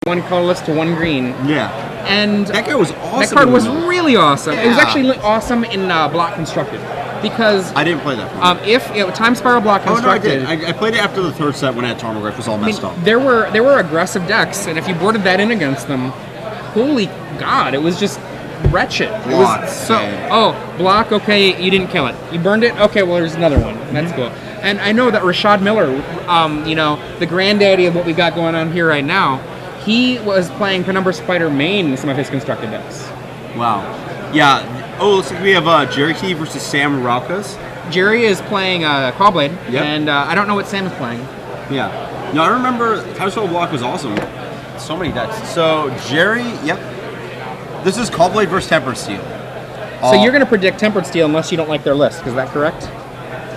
1 colorless to 1 green. Yeah. And that guy was awesome. That card was really awesome. Yeah. It was actually awesome in Block Constructed. Because I didn't play that. If Time Spiral Block Constructed. Oh no, I did. I played it after the 3rd set when I had Tarmogoyf was all messed up. There were aggressive decks, and if you boarded that in against them, holy God, it was just wretched. It was so. Oh, block. Okay, you didn't kill it. You burned it. Okay, well there's another one. That's cool. And I know that Rashad Miller, you know, the granddaddy of what we got going on here right now, he was playing Penumbra Spider main in some of his constructed decks. Wow. Yeah. Oh, looks like we have Gerry versus Sam Roukas. Gerry is playing Clawblade, yep. And I don't know what Sam is playing. Yeah. No, I remember Time Spiral Block was awesome. So many decks. So Gerry, yep. This is Clawblade versus Tempered Steel. So you're going to predict Tempered Steel unless you don't like their list. Is that correct?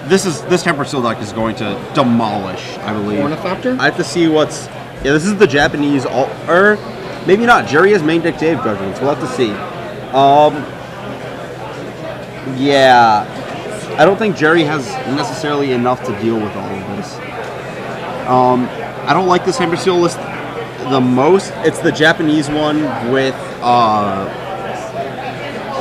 This Tempered Steel deck is going to demolish, I believe. Ornithopter? I have to see what's... Yeah, this is the Japanese... Or maybe not. Gerry has main deck Dave Judgments. We'll have to see. Yeah. I don't think Gerry has necessarily enough to deal with all of this. I don't like this Tempered Steel list the most. It's the Japanese one with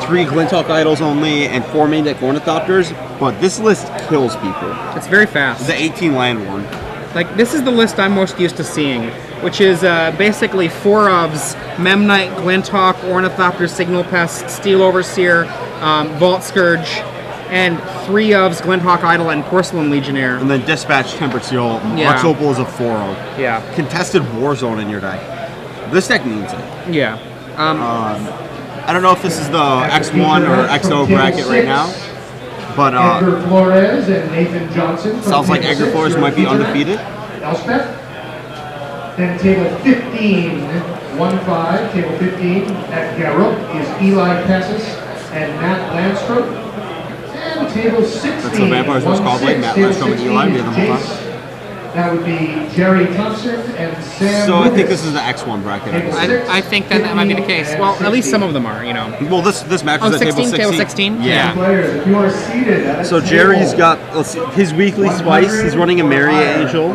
3 Glinthawk Idols only and 4 main deck Ornithopters, but this list kills people. It's very fast. The 18 land one. Like, this is the list I'm most used to seeing, which is basically 4 ofs, Memnite, Glinthawk, Ornithopter, Signal Pest, Steel Overseer, Vault Scourge, and 3 ofs, Glinthawk Idol, and Porcelain Legionnaire. And then Dispatch, Tempered Steel, Yeah. Lux Opal is a 4-0. Yeah. Contested Warzone in your deck. This deck needs it. Yeah. I don't know if this is the X1 or XO bracket right now, but Edgar Flores and Nathan Johnson. Sounds like Edgar Flores might be undefeated. Elspeth. Then table 15, 1-5, table 15 at Garrow is Eli Cassis and Matt Landstrom. And table 16, That's the Vampires vs. Clawblade, Matt Landstrom and Eli. We have them all time. That would be Gerry Thompson and Sam. So I think this is the X1 bracket. I think that might be the case. Well, at least some of them are, you know. Well, this match is at table 16. Table 16? Yeah. Players, if you are seated So Gerry's got, let's see, his weekly spice. He's running a Maria Angel.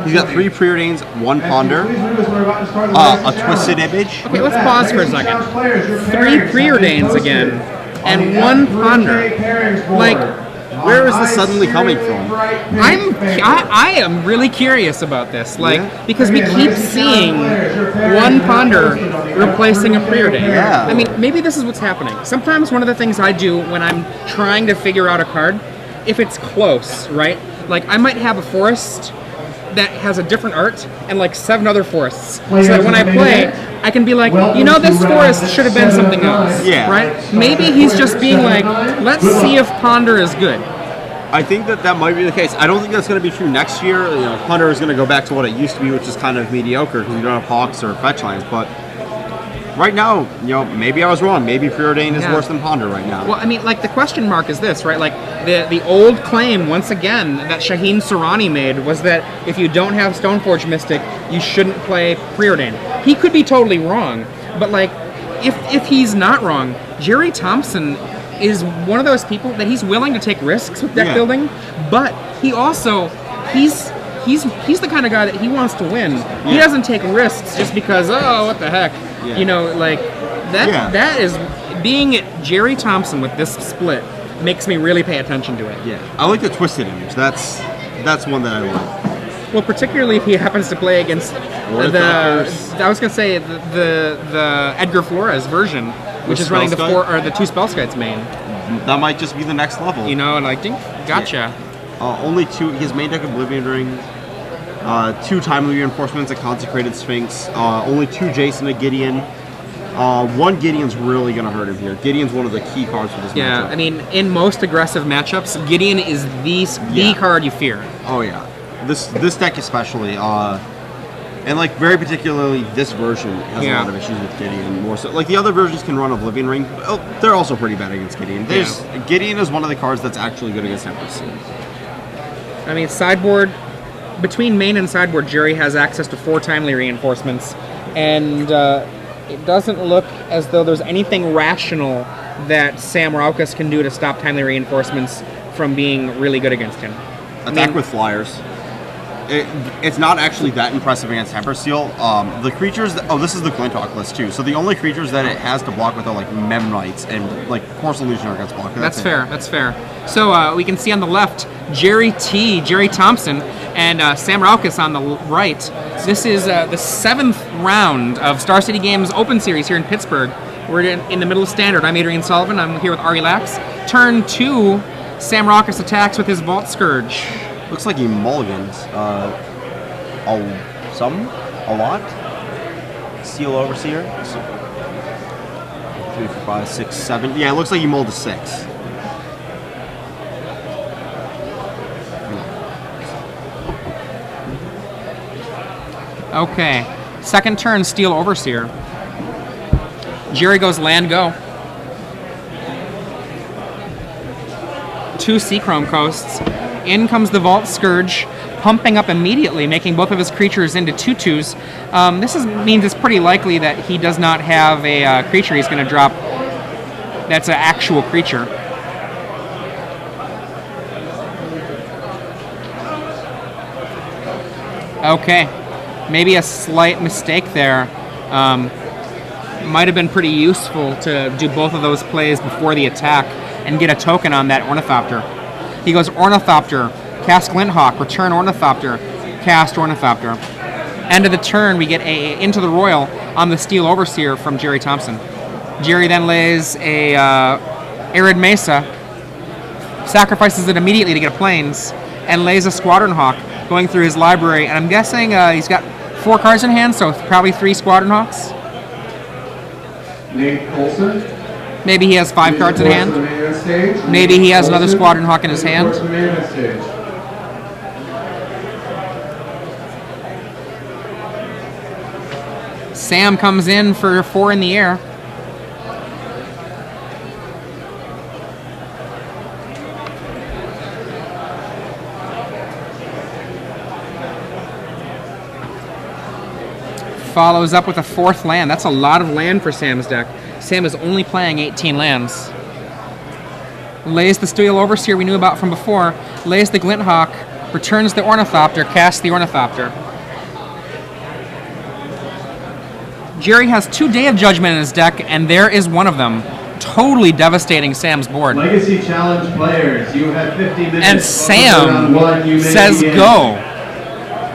He's got 3 Preordains, 1 Ponder, a Twisted Image. Okay, let's pause for a second. 3 Preordains again, and 1 Ponder. Like, where is this suddenly coming from? I am really curious about this, like, because we keep seeing 1 Ponder replacing a Preordain. Yeah. I mean, maybe this is what's happening. Sometimes one of the things I do when I'm trying to figure out a card, if it's close, right? Like, I might have a forest that has a different art and like 7 other forests. So that when I play, I can be like, you know, this forest should have been something else. Yeah. Right? Maybe he's just being like, let's see if Ponder is good. I think that might be the case. I don't think that's going to be true next year. You know, Ponder is going to go back to what it used to be, which is kind of mediocre because you don't have Hawks or fetch lines. But right now, you know, maybe I was wrong. Maybe Preordain is worse than Ponder right now. Well, I mean, like, the question mark is this, right? Like, the old claim, once again, that Shaheen Surani made was that if you don't have Stoneforge Mystic, you shouldn't play Preordain. He could be totally wrong, but, like, if he's not wrong, Gerry Thompson is one of those people that he's willing to take risks with deck building, but he also, he's the kind of guy that he wants to win. Yeah. He doesn't take risks just because, oh, what the heck. Yeah. You know, like, that is, being Gerry Thompson with this split makes me really pay attention to it. Yeah, I like the Twisted Image. That's one that I like. Well, particularly if he happens to play against the Edgar Flores version, which is running the 2 Spellskites main. That might just be the next level. You know, and I think, gotcha. Only 2, his main deck Oblivion Ring, 2 Timely Reinforcements, a Consecrated Sphinx, only 2 Jason, a Gideon. 1 Gideon's really going to hurt him here. Gideon's one of the key cards for this matchup. Yeah, I mean, in most aggressive matchups, Gideon is the card you fear. Oh, yeah. This deck especially, and like very particularly this version has a lot of issues with Gideon. More so, like the other versions can run Oblivion Ring, but they're also pretty bad against Gideon. Gideon is one of the cards that's actually good against Empress. I mean, sideboard, between main and sideboard, Gerry has access to 4 Timely Reinforcements, and it doesn't look as though there's anything rational that Sam Roukas can do to stop Timely Reinforcements from being really good against him. Attack with Flyers. it's not actually that impressive against Temper Steel. The creatures, this is the Glinthawk list too. So the only creatures that it has to block with are like Memnites and like Course Illusioner gets blocked. That's fair. That's fair. So we can see on the left Gerry Thompson, and Sam Roukas on the right. This is the 7th round of Star City Games Open Series here in Pittsburgh. We're in the middle of Standard. I'm Adrian Sullivan. I'm here with Ari Lax. Turn 2, Sam Roukas attacks with his Vault Scourge. Looks like he mulligans. A lot. Steel Overseer. 3, 4, 5, 6, 7. Yeah, it looks like he mulled a 6. Okay. Second turn, Steel Overseer. Gerry goes land go. 2 Seachrome Coasts. In comes the Vault Scourge, pumping up immediately, making both of his creatures into 2/2s. This means it's pretty likely that he does not have a creature he's going to drop that's an actual creature. Okay. Maybe a slight mistake there. Might have been pretty useful to do both of those plays before the attack and get a token on that Ornithopter. He goes Ornithopter, cast Glinthawk, return Ornithopter, cast Ornithopter. End of the turn, we get a Into the Royal on the Steel Overseer from Gerry Thompson. Gerry then lays a Arid Mesa, sacrifices it immediately to get a Plains, and lays a Squadron Hawk going through his library. And I'm guessing he's got 4 cards in hand, so probably 3 Squadron Hawks. Nate Colson. Maybe he has 5 cards in hand. Maybe he has another Squadron Hawk in his hand. Sam comes in for 4 in the air. Follows up with a 4th land. That's a lot of land for Sam's deck. Sam is only playing 18 lands. Lays the Steel Overseer we knew about from before. Lays the Glinthawk. Returns the Ornithopter. Casts the Ornithopter. Gerry has 2 Day of Judgment in his deck, and there is one of them. Totally devastating Sam's board. Legacy Challenge players, you have 50 minutes. And Sam says go.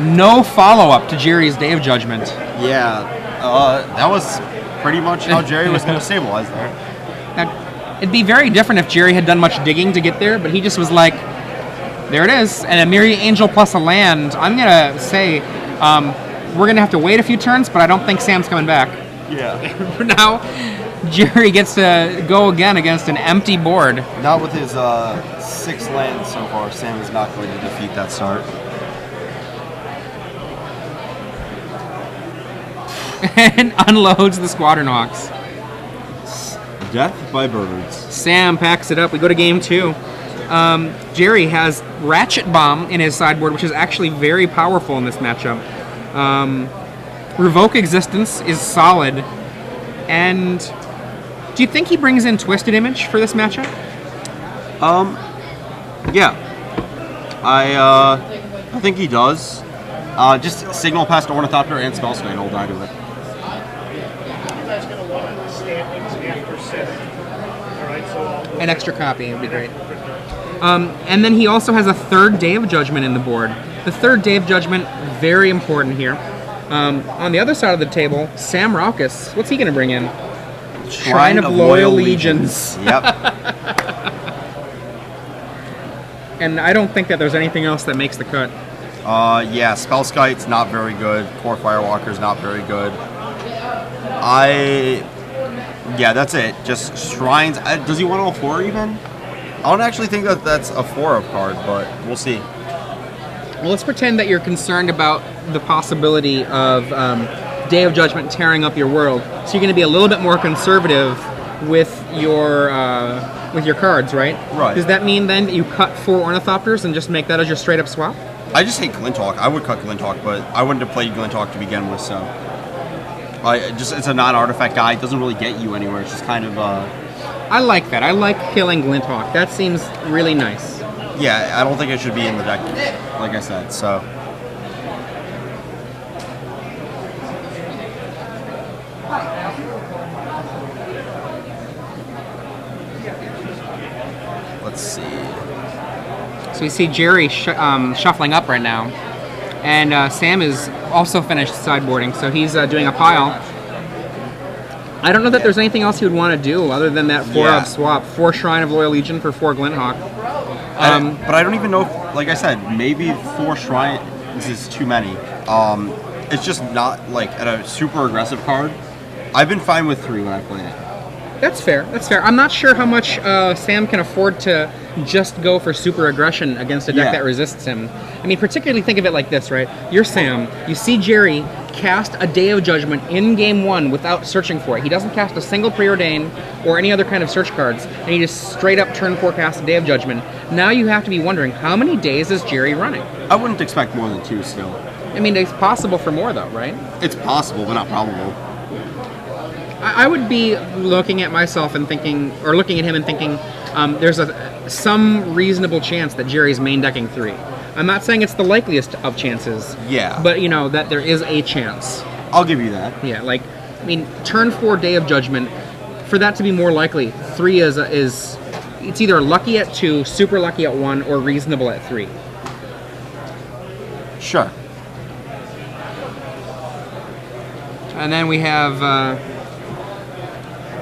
No follow-up to Gerry's Day of Judgment. Yeah, that was pretty much how Gerry was going to stabilize there. Now, it'd be very different if Gerry had done much digging to get there, but he just was like, there it is. And a Myriad Angel plus a land. I'm going to say we're going to have to wait a few turns, but I don't think Sam's coming back. Yeah. For now, Gerry gets to go again against an empty board. Not with his 6 lands so far. Sam is not going to defeat that start. And unloads the Squadron Hawks. Death by birds. Sam packs it up. We go to game 2. Gerry has Ratchet Bomb in his sideboard, which is actually very powerful in this matchup. Revoke Existence is solid. And do you think he brings in Twisted Image for this matchup? Yeah. I think he does. Just Signal past Ornithopter and Spellskite will die to it. An extra copy would be great. And then he also has a 3rd Day of Judgment in the board. The 3rd Day of Judgment, very important here. On the other side of the table, Sam Roukas. What's he going to bring in? Shrine of Loyal Legions. Yep. And I don't think that there's anything else that makes the cut. Yeah, Spellskite's not very good. Core Firewalker's not very good. Yeah, that's it. Just Shrines. Does he want all 4 even? I don't actually think that that's a 4-of card, but we'll see. Well, let's pretend that you're concerned about the possibility of Day of Judgment tearing up your world. So you're going to be a little bit more conservative with your cards, right? Right. Does that mean then you cut 4 Ornithopters and just make that as your straight-up swap? I just hate Glinthawk. I would cut Glinthawk, but I wouldn't have played Glinthawk to begin with, so... it's a non-artifact guy. It doesn't really get you anywhere. It's just kind of... I like that. I like killing Glinthawk. That seems really nice. Yeah, I don't think it should be in the deck, like I said, so... Let's see. So you see Gerry shuffling up right now. And Sam is also finished sideboarding, so he's doing a pile. I don't know that there's anything else he would want to do other than that 4-up swap. 4 Shrine of Loyal Legion for 4 Glinthawk. But I don't even know if, like I said, maybe 4 Shrines is too many. It's just not, like, at a super aggressive card. I've been fine with 3 when I play it. That's fair. That's fair. I'm not sure how much Sam can afford to just go for super aggression against a deck that resists him. I mean, particularly think of it like this, right? You're Sam. You see Gerry cast a Day of Judgment in Game 1 without searching for it. He doesn't cast a single Preordain or any other kind of search cards, and he just straight up turn 4 casts a Day of Judgment. Now you have to be wondering, how many days is Gerry running? I wouldn't expect more than 2 still. I mean, it's possible for more, though, right? It's possible, but not probable. I would be looking at myself and thinking, or looking at him and thinking, there's some reasonable chance that Gerry's main decking 3. I'm not saying it's the likeliest of chances. Yeah. But, you know, that there is a chance. I'll give you that. Yeah, like, I mean, turn 4 Day of Judgment, for that to be more likely, 3 is it's either lucky at 2, super lucky at 1, or reasonable at 3. Sure. And then we have,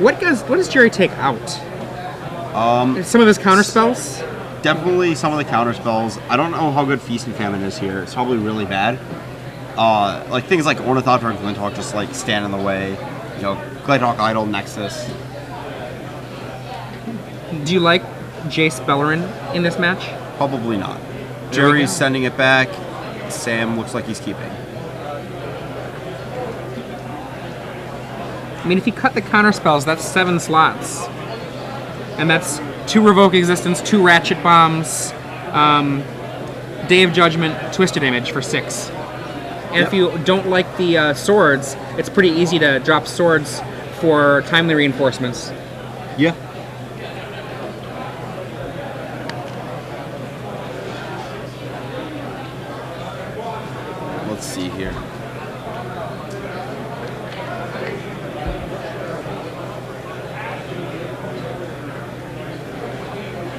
what does Gerry take out? Some of his counter spells? Definitely some of the counter spells. I don't know how good Feast and Famine is here. It's probably really bad. Like things like Ornithopter and Glinthawk just like stand in the way. You know, Glinthawk Idol, Nexus. Do you like Jace Bellerin in this match? Probably not. There we go. Gerry's sending it back. Sam looks like he's keeping. I mean, if you cut the counter spells, that's 7 slots. And that's 2 Revoke Existence, 2 Ratchet Bombs, Day of Judgment, Twisted Image for 6. And if you don't like the swords, it's pretty easy to drop swords for Timely Reinforcements. Yeah. Let's see here.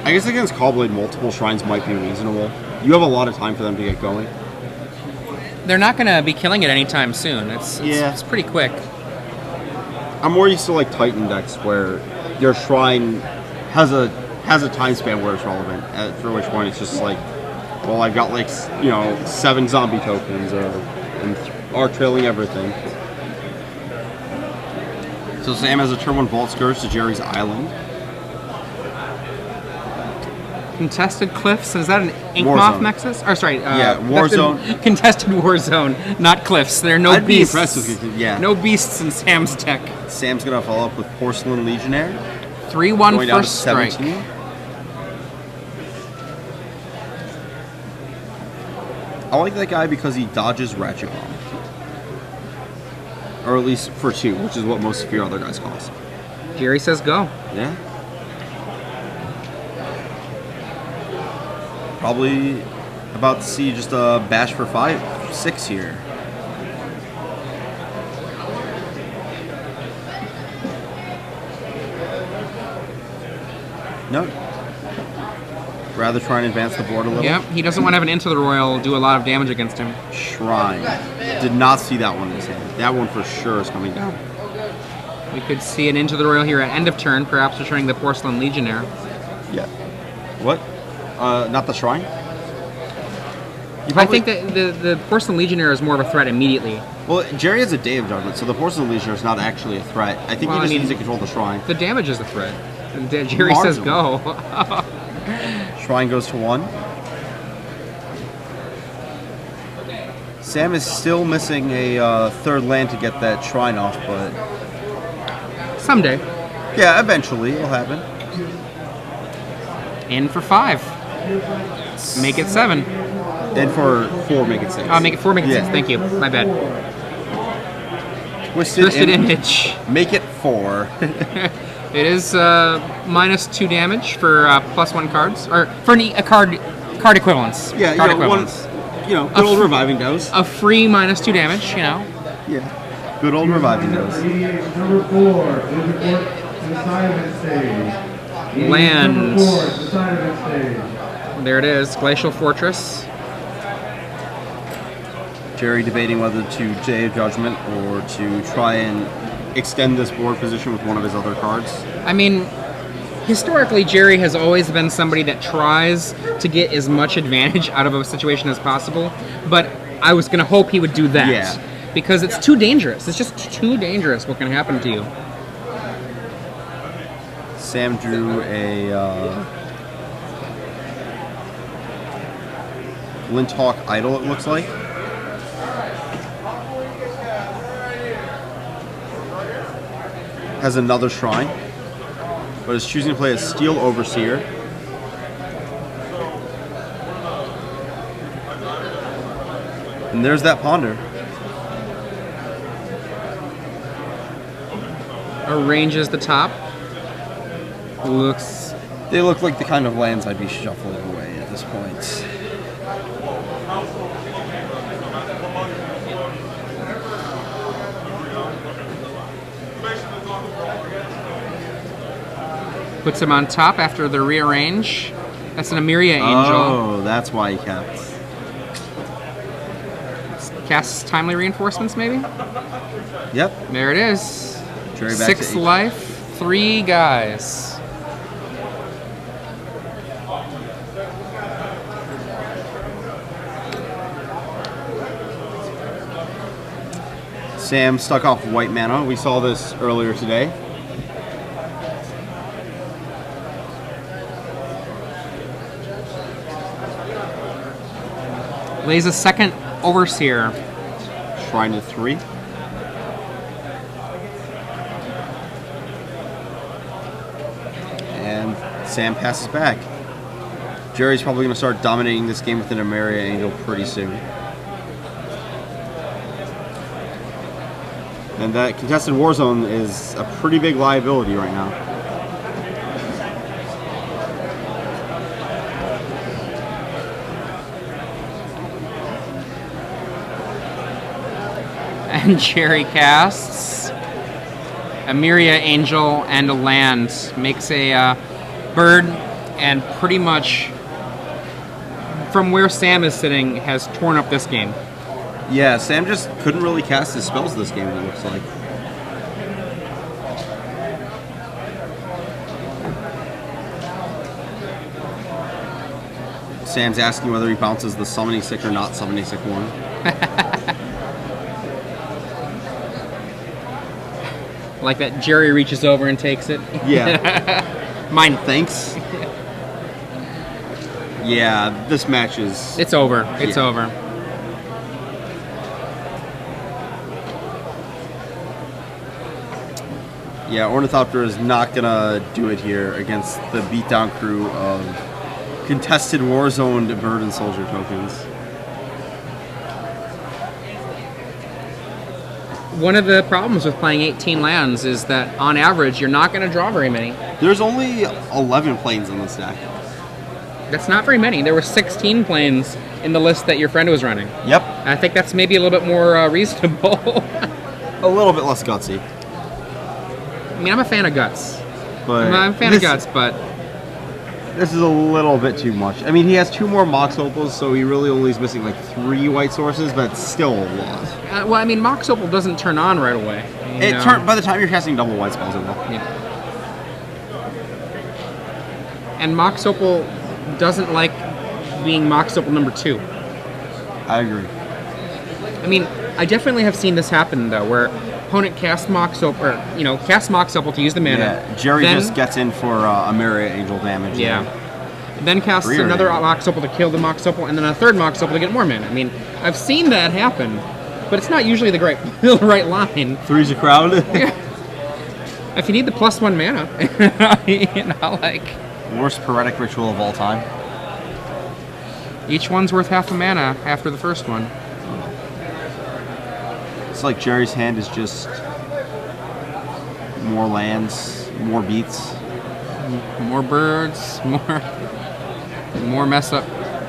I guess against Caw-Blade, multiple shrines might be reasonable. You have a lot of time for them to get going. They're not going to be killing it anytime soon. It's pretty quick. I'm more used to like Titan decks where your shrine has a time span where it's relevant. For which point it's just like, well, I've got like 7 zombie tokens and are trailing everything. So Sam has a turn 1 Vault Scourge to Gerry's Island. Contested Cliffs, is that an Warzone. Inkmoth Nexus? Or sorry, Warzone. Contested Warzone, not Cliffs. There are no I'd beasts. be impressed with you, No beasts in Sam's deck. Sam's gonna follow up with Porcelain Legionnaire. 3/1 going down to first strike. 17. I like that guy because he dodges Ratchet Bomb. Or at least for 2, which is what most of your other guys cost. Gerry says go. Yeah. Probably about to see just a bash for 5-6 here. No. Rather try and advance the board a little. Yep, he doesn't want to have an Into the Royal do a lot of damage against him. Shrine. Did not see that one in his hand. That one for sure is coming down. We could see an Into the Royal here at end of turn, perhaps returning the Porcelain Legionnaire. Yeah. What? Not the Shrine? I think that the Porcelain Legionnaire is more of a threat immediately. Well, Gerry has a Day of Judgment, so the Porcelain Legionnaire is not actually a threat. I think he just needs to control the Shrine. The damage is the threat. And Gerry says go. Shrine goes to 1. Sam is still missing a 3rd land to get that Shrine off, but... Someday. Yeah, eventually it'll happen. In for 5. Make it 7. And for 4, make it 6. Make it 4, make it 6. Thank you. My bad. Twisted Image. Make it 4. It is -2 damage for +1 cards, or for a card equivalence. Yeah, card equivalence. Good old Reviving Dose. A free -2 damage, Yeah, good old Reviving Dose. Number 4, consignment stage. Land. Number 4 is the side of the stage. There it is, Glacial Fortress. Gerry debating whether to Day of Judgment or to try and extend this board position with one of his other cards. I mean, historically, Gerry has always been somebody that tries to get as much advantage out of a situation as possible, but I was going to hope he would do that. Yeah. Because it's too dangerous. It's just too dangerous what can happen to you. Sam drew a Linthawk Idol, it looks like. Has another shrine, but is choosing to play a Steel Overseer. And there's that Ponder. Arranges the top. They look like the kind of lands I'd be shuffling away at this point. Puts him on top after the rearrange. That's an Emiria Angel. Oh, that's why he kept. Casts Timely Reinforcements, maybe? Yep. There it is. Gerry back 6 to 8. life, 3 guys. Sam stuck off white mana. We saw this earlier today. Lays a second Overseer. Shrine to 3. And Sam passes back. Gerry's probably going to start dominating this game with an Emiria Angel pretty soon. And that contested war zone is a pretty big liability right now. And Gerry casts Emiria Angel and a land. Makes a bird, and pretty much from where Sam is sitting has torn up this game. Yeah, Sam just couldn't really cast his spells this game, it looks like. Sam's asking whether he bounces the summoning sick or not summoning sick one. Like that Gerry reaches over and takes it. Yeah. Mine. Thanks. Yeah, this match is... It's over. It's Yeah. over. Yeah, Ornithopter is not going to do it here against the beatdown crew of contested war-zoned bird and soldier tokens. One of the problems with playing 18 lands is that, on average, you're not going to draw very many. There's only 11 planes in this deck. That's not very many. There were 16 planes in the list that your friend was running. Yep. I think that's maybe a little bit more reasonable. A little bit less gutsy. I mean, I'm a fan of guts. But I'm a fan of guts, but this is a little bit too much. I mean, he has 2 more Mox Opals, so he really only is missing like 3 white sources, but it's still a lot. well, I mean, Mox Opal doesn't turn on right away. By the time you're casting double white spells, it will. Yeah. And Mox Opal doesn't like being Mox Opal number 2. I agree. I mean, I definitely have seen this happen though, where opponent casts Mox Opal, or casts Mox Opal to use the mana. Yeah, Gerry then, just gets in for Emiria Angel damage. Yeah. Then casts another Mox Opal to kill the Mox Opal, and then a third Mox Opal to get more mana. I mean, I've seen that happen, but it's not usually the right line. 3's a crowd. Yeah. If you need the +1 mana, Worst Poetic Ritual of all time. Each one's worth half a mana after the first one. It's like Gerry's hand is just more lands, more beats. More birds, more mess up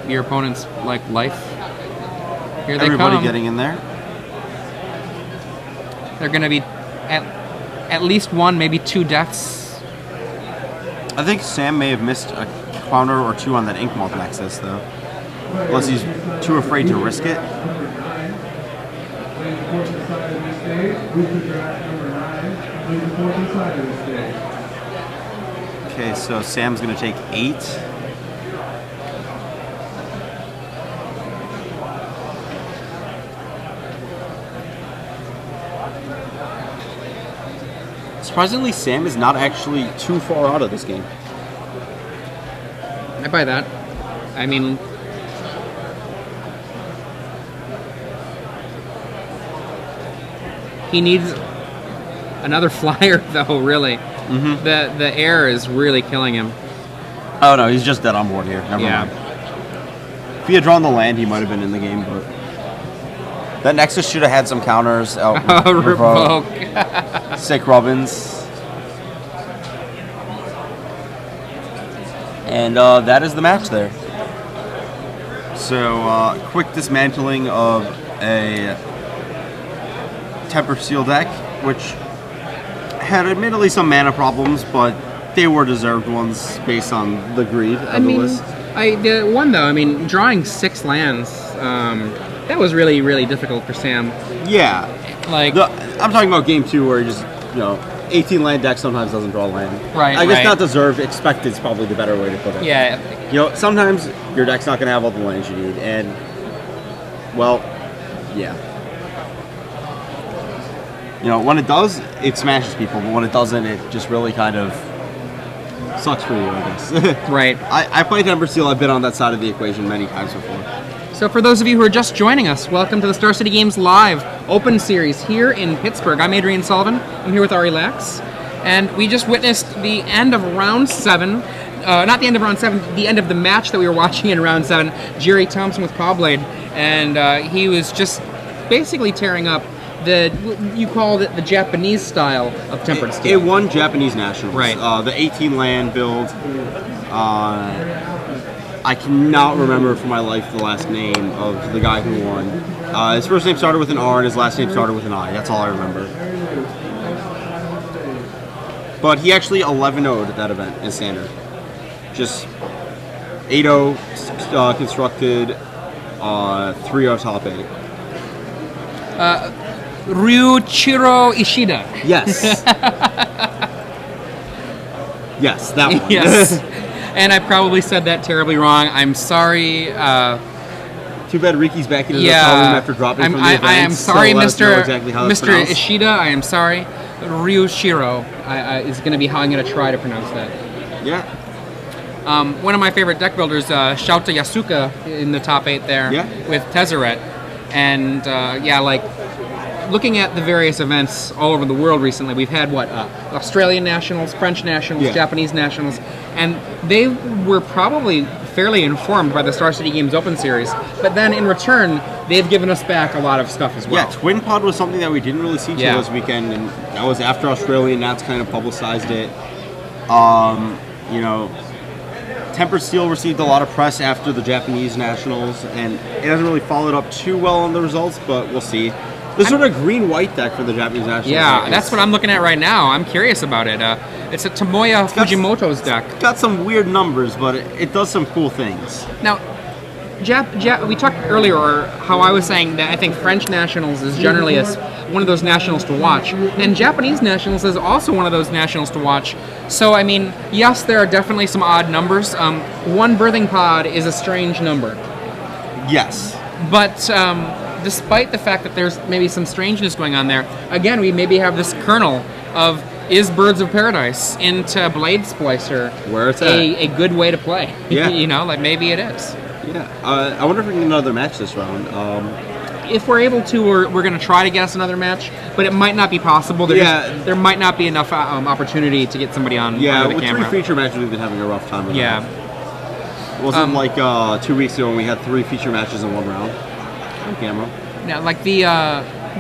your opponent's life. Here they Everybody come. getting in there. They're going to be at least 1, maybe 2 deaths. I think Sam may have missed a counter or two on that Ink Moth Nexus, though. Unless he's too afraid to risk it. Okay, so Sam's going to take 8. Surprisingly, Sam is not actually too far out of this game. I buy that. I mean, he needs another flyer, though. Really, the air is really killing him. Oh no, he's just dead on board here. Never Yeah. mind. If he had drawn the land, he might have been in the game, but that Nexus should have had some counters. Revoke. Sick Robbins. And that is the match there. So, quick dismantling of a Temper Steel deck, which had admittedly some mana problems, but they were deserved ones based on the greed of the list. The one though, I mean, drawing 6 lands, that was really, really difficult for Sam. Yeah. Like, I'm talking about game 2 where you just, 18 land deck sometimes doesn't draw land. Right, I guess right. not deserved, expected is probably the better way to put it. yeah, Sometimes your deck's not going to have all the lands you need, and, well, yeah. When it does, it smashes people, but when it doesn't, it just really kind of sucks for you, I guess. right. I play Temper Steel. I've been on that side of the equation many times before. So for those of you who are just joining us, welcome to the Star City Games Live Open Series here in Pittsburgh. I'm Adrian Sullivan. I'm here with Ari Lax. And we just witnessed the end of round 7. Not the end of round 7, the end of the match that we were watching in round 7. Gerry Thompson with Cobblade. And he was just basically tearing up you called it the Japanese style of Tempered Steel. It won Japanese Nationals. Right. The 18 land build. I cannot remember for my life the last name of the guy who won. His first name started with an R and his last name started with an I. That's all I remember. But he actually 11-0'd at that event in Standard. Just 8-0 constructed, 3-0 top 8. Ryuichiro Ishida. Yes. Yes, that one. Yes. And I probably said that terribly wrong. I'm sorry. Too bad Riki's back in the hotel room after dropping from the event. I am sorry, so Mr. Exactly Mr. Ishida. I am sorry. Ryuichiro is going to be how I'm going to try to pronounce that. Yeah. One of my favorite deck builders, Shouta Yasuka, in the top 8 there with Tezzeret. And looking at the various events all over the world recently, we've had Australian Nationals, French Nationals, Japanese Nationals, and they were probably fairly informed by the Star City Games Open Series, but then in return, they've given us back a lot of stuff as well. Yeah, Twin Pod was something that we didn't really see till this weekend, and that was after Australian Nats kind of publicized it. Temper Steel received a lot of press after the Japanese Nationals, and it hasn't really followed up too well on the results, but we'll see. There's sort of green-white deck for the Japanese Nationals. Yeah, that's what I'm looking at right now. I'm curious about it. It's a Tomoya Fujimoto's deck. It's got some weird numbers, but it does some cool things. Now, we talked earlier how I was saying that I think French Nationals is generally one of those nationals to watch, and Japanese Nationals is also one of those nationals to watch. So, I mean, yes, there are definitely some odd numbers. One birthing pod is a strange number. Yes. But despite the fact that there's maybe some strangeness going on there, again, we maybe have this kernel of, is Birds of Paradise into Blade Splicer where it's a good way to play? Yeah. Maybe it is. Yeah. I wonder if we can get another match this round. If we're able to, we're going to try to get us another match, but it might not be possible. There might not be enough opportunity to get somebody on the camera. With 3 feature matches, we've been having a rough time with that. It wasn't like 2 weeks ago when we had 3 feature matches in one round on camera. Now, like the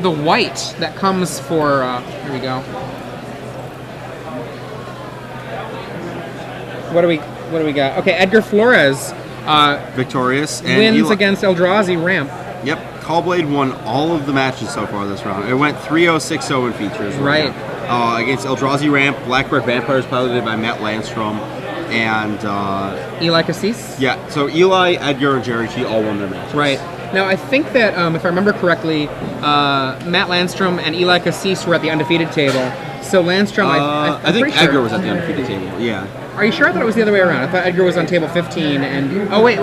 white that comes for here we go. What do we got? Okay, Edgar Flores victorious and wins against Eldrazi Ramp. Yep, Callblade won all of the matches so far this round. It went 3-0, 6-0 in features. Right. Against Eldrazi Ramp, Black Red Vampires piloted by Matt Landstrom. and Eli Cassis? yeah. So Eli, Edgar, and Gerry T all won their matches. Right. Now, I think that, if I remember correctly, Matt Landstrom and Eli Cassis were at the undefeated table. So Landstrom, I I'm think pretty sure. Edgar was at the undefeated table. Yeah. Are you sure? I thought it was the other way around. I thought Edgar was on table 15, and... Oh, wait.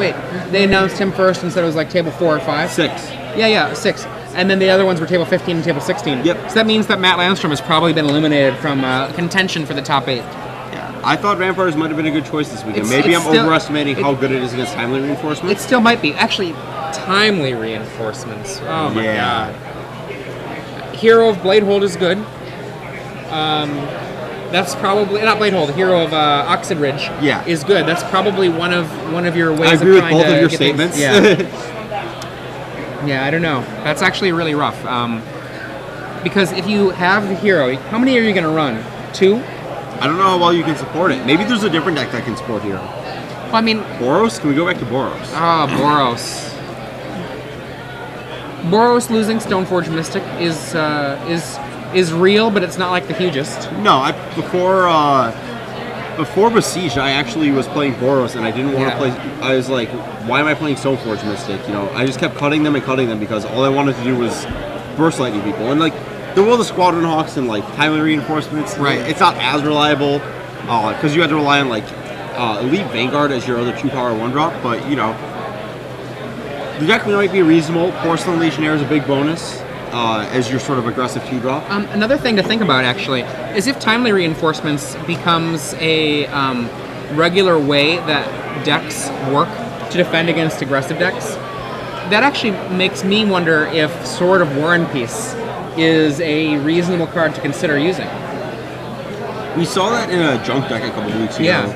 They announced him first and said it was like table 4 or 5? 6. Yeah, 6. And then the other ones were table 15 and table 16. Yep. So that means that Matt Landstrom has probably been eliminated from contention for the top 8. Yeah. I thought Rampires might have been a good choice this weekend. It's Maybe I'm still- overestimating how good it is against timely reinforcements. It still might be. Actually, timely reinforcements. Oh my god. Hero of Bladehold is good. That's probably not Bladehold. Hero of Oxid Ridge is good. That's probably one of your ways. I agree of with trying both to of your get statements. Yeah, I don't know. That's actually really rough. Because if you have the hero, how many are you going to run? 2? I don't know how well you can support it. Maybe there's a different deck that can support Hero. Well, I mean, Boros? Can we go back to Boros? Boros. Boros losing Stoneforge Mystic is real, but it's not like the hugest. No, before Besiege, I actually was playing Boros, and I didn't want to play. I was like, why am I playing Stoneforge Mystic? You know, I just kept cutting them because all I wanted to do was burst lightning people. And like the world of Squadron Hawks and like timely reinforcements, it's not as reliable because you had to rely on like Elite Vanguard as your other 2-power 1-drop. But you know, the deck might be reasonable. Porcelain Legionnaire is a big bonus. As your sort of aggressive 2-drop. Another thing to think about, actually, is if timely reinforcements becomes a regular way that decks work to defend against aggressive decks, that actually makes me wonder if Sword of War and Peace is a reasonable card to consider using. We saw that in a junk deck a couple weeks ago. Yeah.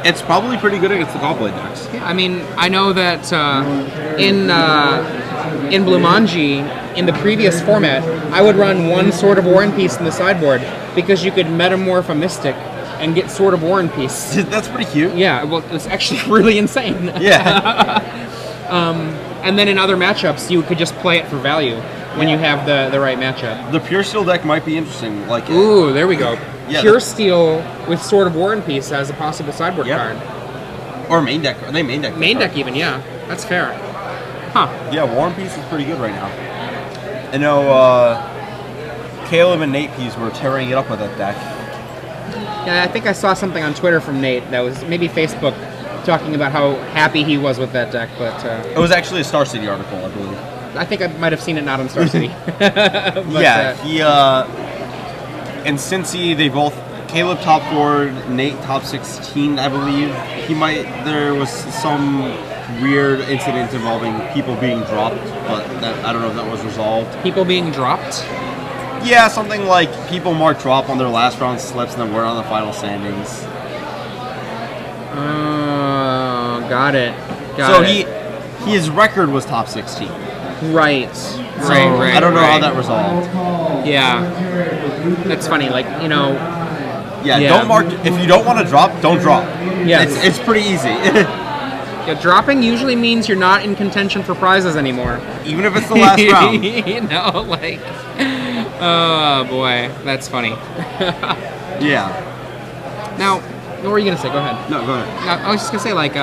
It's probably pretty good against the Gobblade decks. I mean, I know that in Bloomanji, in the previous format, I would run 1 Sword of War and Peace in the sideboard because you could metamorph a Mystic and get Sword of War and Peace. That's pretty cute. Yeah, well, it's actually really insane. Yeah. And then in other matchups, you could just play it for value when you have the right matchup. The Pure Steel deck might be interesting. Like, ooh, there we go. Yeah, Pure Steel with Sword of War and Peace as a possible sideboard card. Or main deck. Are they main deck? Main deck even, yeah. That's fair. Huh. Yeah, War and Peace is pretty good right now. I know Caleb and Nate Pease were tearing it up with that deck. Yeah, I think I saw something on Twitter from Nate that was maybe Facebook talking about how happy he was with that deck, but... it was actually a Star City article, I believe. I think I might have seen it not on Star City. But, he... and Cincy, they both... Caleb top 4, Nate top 16, I believe. There was some weird incident involving people being dropped, but I don't know if that was resolved. People being dropped? Yeah, something like people mark drop on their last round slips and then we're on the final standings. Got it. His record was top 16. Right. I don't know how that resolved. Yeah. That's funny, like, you know... Yeah, don't mark... If you don't want to drop, don't drop. Yeah. It's pretty easy. Yeah, dropping usually means you're not in contention for prizes anymore. Even if it's the last round. You know, like... Oh, boy. That's funny. Yeah. Now, what were you going to say? Go ahead. No, go ahead. I was just going to say, like,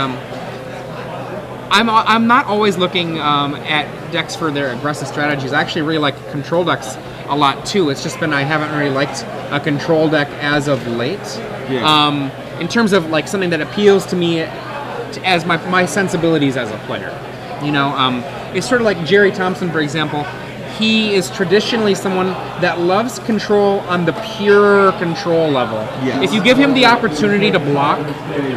I'm not always looking at decks for their aggressive strategies. I actually really like control decks a lot, too. It's just been I haven't really liked a control deck as of late. Yeah. In terms of, like, something that appeals to me as my sensibilities as a player. You know, it's sort of like Gerry Thompson, for example. He is traditionally someone that loves control on the pure control level. Yes. If you give him the opportunity to block,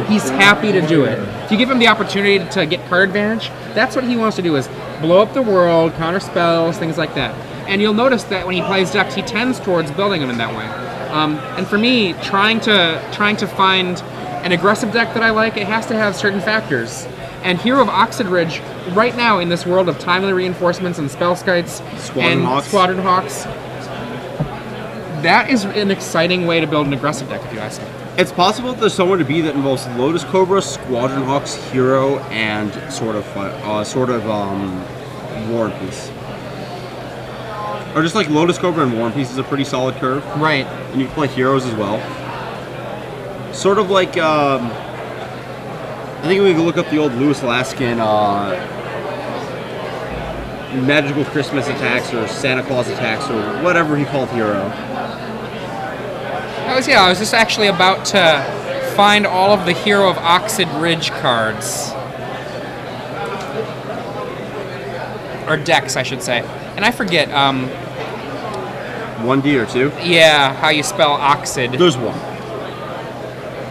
he's happy to do it. If you give him the opportunity to get card advantage, that's what he wants to do, is blow up the world, counter spells, things like that. And you'll notice that when he plays decks, he tends towards building them in that way. And for me, trying to find an aggressive deck that I like, it has to have certain factors. And Hero of Oxid Ridge, right now in this world of timely reinforcements and spell skites Squadron Hawks, that is an exciting way to build an aggressive deck, if you ask me. It's possible that there's somewhere to be that involves Lotus Cobra, Squadron Hawks, Hero, and sort of War and Peace. Or just like Lotus Cobra and War and Peace is a pretty solid curve. Right. And you can play Heroes as well. Sort of like, I think we can look up the old Lewis Laskin magical Christmas attacks or Santa Claus attacks or whatever he called hero. I was just actually about to find all of the Hero of Oxid Ridge cards. Or decks, I should say. And I forget, 1D or 2? yeah, how you spell Oxid. There's 1.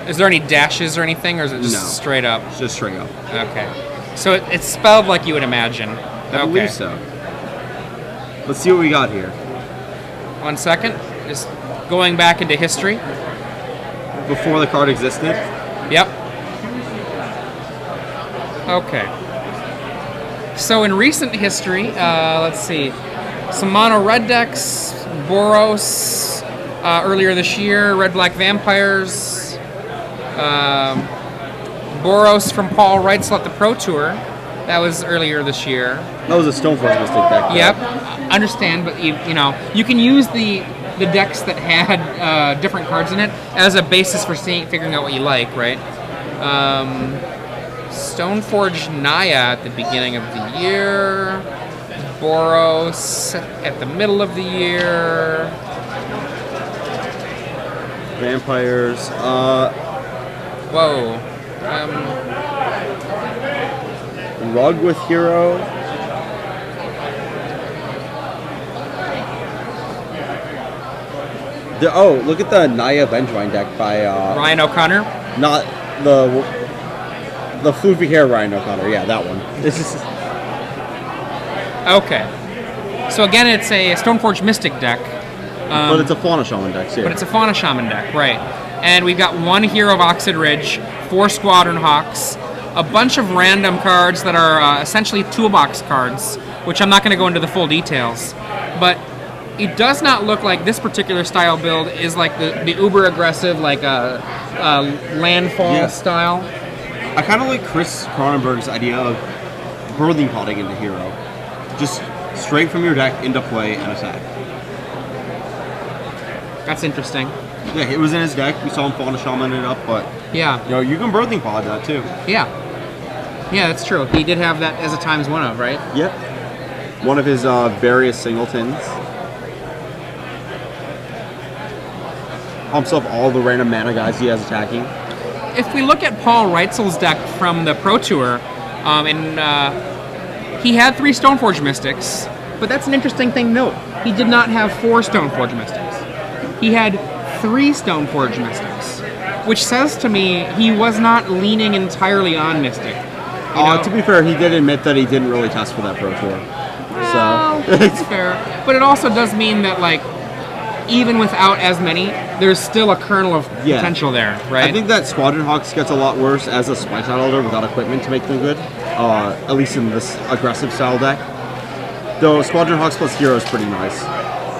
Is there any dashes or anything, or is it just No. straight up? It's just straight up. Okay. So it's spelled like you would imagine. I believe so. Let's see what we got here. 1 second. Just going back into history. Before the card existed. Yep. Okay. So in recent history, let's see. Some mono red decks, Boros earlier this year, red black vampires, Boros from Paul Reitzel at the Pro Tour. That was earlier this year. That was a Stoneforge Mystic deck. Though. Yep, understand, but you know you can use the decks that had different cards in it as a basis for figuring out what you like, right? Stoneforge Naya at the beginning of the year, Boros at the middle of the year. Vampires. Whoa. Rug with hero. Look at the Naya Vengevine deck by Ryan O'Connor. not the floofy hair Ryan O'Connor. Yeah, that one. This is Okay. So again, it's a Stoneforge Mystic deck. but it's a Fauna Shaman deck too. But it's a Fauna Shaman deck, right. And we've got 1 Hero of Oxid Ridge, 4 Squadron Hawks, a bunch of random cards that are essentially toolbox cards, which I'm not going to go into the full details. But it does not look like this particular style build is like the uber aggressive, like landfall style. I kind of like Chris Cronenberg's idea of birthing podding into hero. Just straight from your deck into play and attack. That's interesting. Yeah, it was in his deck. We saw him Fauna Shaman it up, but Yeah, you can birthing pod that too. yeah. Yeah, that's true. He did have that as a times 1 of, right? Yep. One of his various singletons. Pumps up all the random mana guys he has attacking. If we look at Paul Reitzel's deck from the Pro Tour, he had 3 Stoneforge Mystics, but that's an interesting thing to note. He did not have 4 Stoneforge Mystics. He had 3 Stoneforge Mystics, which says to me he was not leaning entirely on Mystic. You know? To be fair, he did admit that he didn't really test for that Pro Tour. Well, So it's fair. But it also does mean that, like, even without as many, there's still a kernel of potential there, right? I think that Squadron Hawks gets a lot worse as a Spy Shot Elder without equipment to make them good. At least in this aggressive style deck. Though Squadron Hawks plus Hero is pretty nice.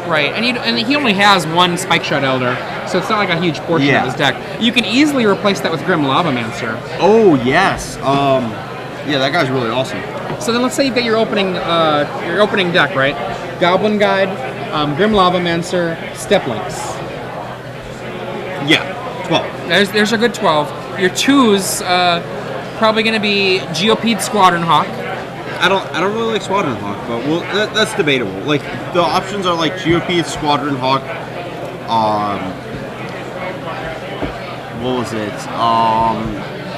Right, and he only has 1 Spike Shot Elder, so it's not like a huge portion Yeah. of his deck. You can easily replace that with Grim Lavamancer. Oh yes. Yeah, that guy's really awesome. So then let's say you've got your opening deck, right? Goblin Guide, Grim Lavamancer, Steplinks. Yeah, 12. There's a good 12. Your 2's probably going to be GOP'd Squadron Hawk. I don't really like Squadron Hawk, but that's debatable. Like the options are like GOP, Squadron Hawk. What was it?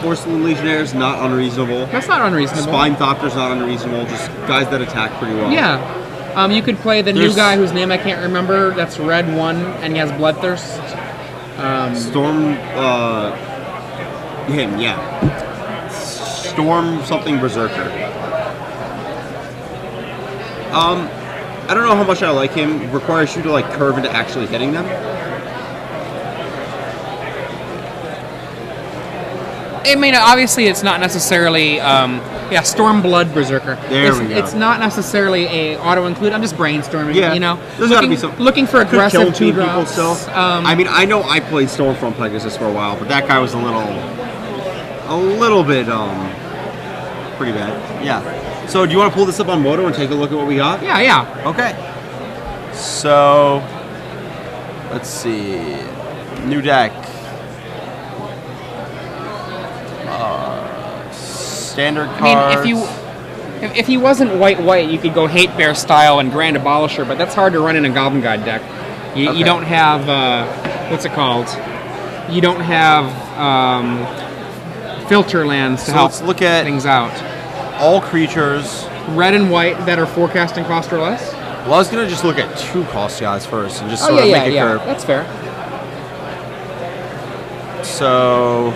Porcelain Legionnaires, not unreasonable. That's not unreasonable. Spine Thopter's not unreasonable. Just guys that attack pretty well. Yeah. You could play the new guy whose name I can't remember. That's red 1 and he has Bloodthirst. Storm. Him, yeah. Storm something Berserker. I don't know how much I like him. It requires you to like curve into actually hitting them. I mean, obviously, it's not necessarily, Stormblood Berserker. There we go. It's not necessarily a auto-include. I'm just brainstorming, Yeah, you know? there's gotta be some. Looking for Could kill aggressive 2 people 2-drops. still. I mean, I know I played Stormfront Pegasus for a while, but that guy was a little bit, pretty bad. Yeah. So, do you want to pull this up on Moto and take a look at what we got? Yeah. Okay. So, let's see. New deck. standard I mean, cards. if he wasn't white, you could go Hate Bear style and Grand Abolisher, but that's hard to run in a Goblin God deck. You don't have what's it called? You don't have filter lands to help let's look at things out. all creatures. Red and white that are forecasting cost or less. Well, I was gonna just look at 2 cost guys first and just Oh sort of yeah, make a yeah, curve. that's fair. So